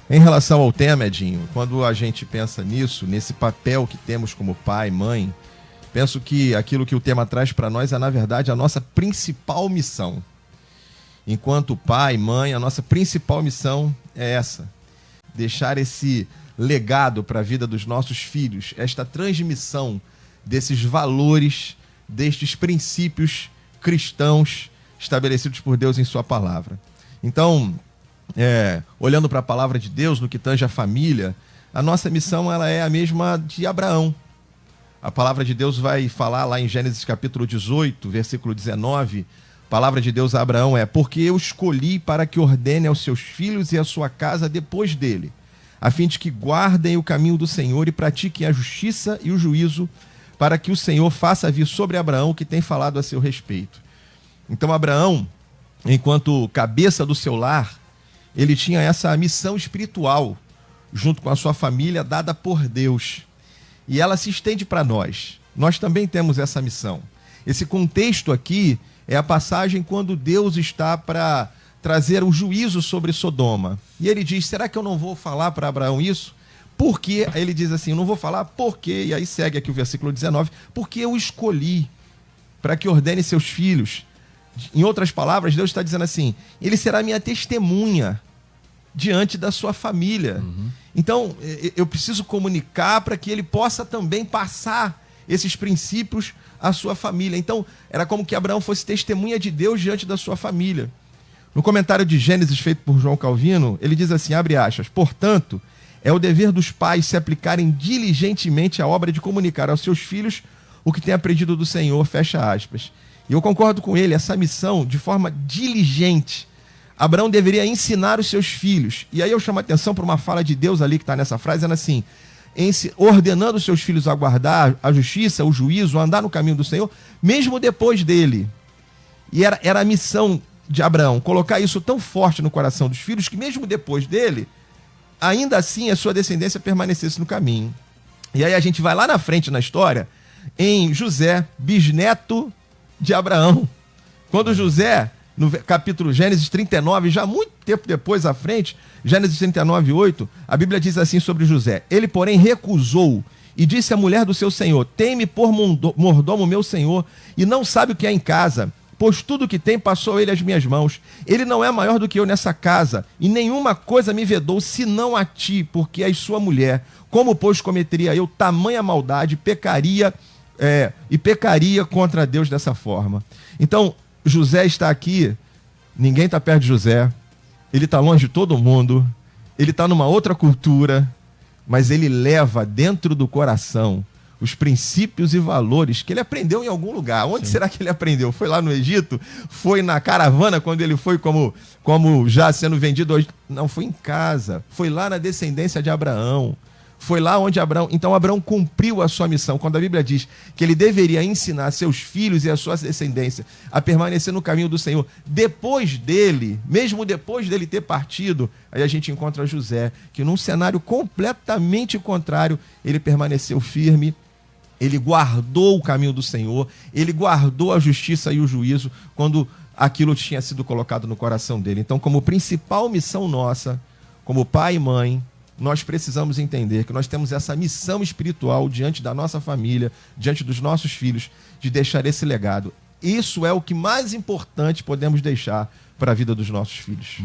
Em relação ao tema, Edinho, quando a gente pensa nisso, nesse papel que temos como pai, mãe, penso que aquilo que o tema traz para nós é, na verdade, a nossa principal missão. Enquanto pai, mãe, a nossa principal missão é essa: deixar esse legado para a vida dos nossos filhos, esta transmissão desses valores, destes princípios cristãos estabelecidos por Deus em sua palavra. Então, olhando para a palavra de Deus, no que tange a família, a nossa missão ela é a mesma de Abraão. A palavra de Deus vai falar lá em Gênesis capítulo 18, versículo 19, a palavra de Deus a Abraão é: porque eu escolhi para que ordene aos seus filhos e à sua casa depois dele, a fim de que guardem o caminho do Senhor e pratiquem a justiça e o juízo, para que o Senhor faça vir sobre Abraão o que tem falado a seu respeito. Então Abraão, enquanto cabeça do seu lar, ele tinha essa missão espiritual, junto com a sua família, dada por Deus. E ela se estende para nós. Nós também temos essa missão. Esse contexto aqui é a passagem quando Deus está para trazer o juízo sobre Sodoma. E ele diz: será que eu não vou falar para Abraão isso? Porque, ele diz assim, eu não vou falar porque, e aí segue aqui o versículo 19, porque eu escolhi para que ordene seus filhos. Em outras palavras, Deus está dizendo assim: ele será minha testemunha diante da sua família. Então, eu preciso comunicar para que ele possa também passar esses princípios à sua família. Então, era como que Abraão fosse testemunha de Deus diante da sua família. No comentário de Gênesis feito por João Calvino, ele diz assim, abre aspas: portanto, é o dever dos pais se aplicarem diligentemente à obra de comunicar aos seus filhos o que têm aprendido do Senhor, fecha aspas. E eu concordo com ele, essa missão, de forma diligente, Abraão deveria ensinar os seus filhos. E aí eu chamo a atenção para uma fala de Deus ali que está nessa frase, dizendo assim, ordenando os seus filhos a guardar a justiça, o juízo, a andar no caminho do Senhor, mesmo depois dele. E era a missão de Abraão, colocar isso tão forte no coração dos filhos, que mesmo depois dele, ainda assim a sua descendência permanecesse no caminho. E aí a gente vai lá na frente na história, em José, bisneto de Abraão. Quando José, no capítulo Gênesis 39, já muito tempo depois à frente, Gênesis 39, 8, a Bíblia diz assim sobre José: ele, porém, recusou e disse à mulher do seu senhor: tem-me por mordomo meu senhor, e não sabe o que é em casa, pois tudo o que tem passou ele às minhas mãos. Ele não é maior do que eu nessa casa, e nenhuma coisa me vedou, senão a ti, porque és sua mulher. Como, pois, cometeria eu tamanha maldade, pecaria contra Deus dessa forma? Então, José está aqui, ninguém está perto de José, ele está longe de todo mundo, ele está numa outra cultura, mas ele leva dentro do coração os princípios e valores que ele aprendeu em algum lugar. Onde será que ele aprendeu? Foi lá no Egito? Foi na caravana, quando ele foi como já sendo vendido hoje? Não, foi em casa, foi lá na descendência de Abraão. Foi lá onde Abraão... Então Abraão cumpriu a sua missão. Quando a Bíblia diz que ele deveria ensinar seus filhos e a sua descendência a permanecer no caminho do Senhor, depois dele, mesmo depois dele ter partido, aí a gente encontra José, que num cenário completamente contrário, ele permaneceu firme, ele guardou o caminho do Senhor, ele guardou a justiça e o juízo quando aquilo tinha sido colocado no coração dele. Então, como principal missão nossa, como pai e mãe, nós precisamos entender que nós temos essa missão espiritual diante da nossa família, diante dos nossos filhos, de deixar esse legado. Isso é o que mais importante podemos deixar para a vida dos nossos filhos.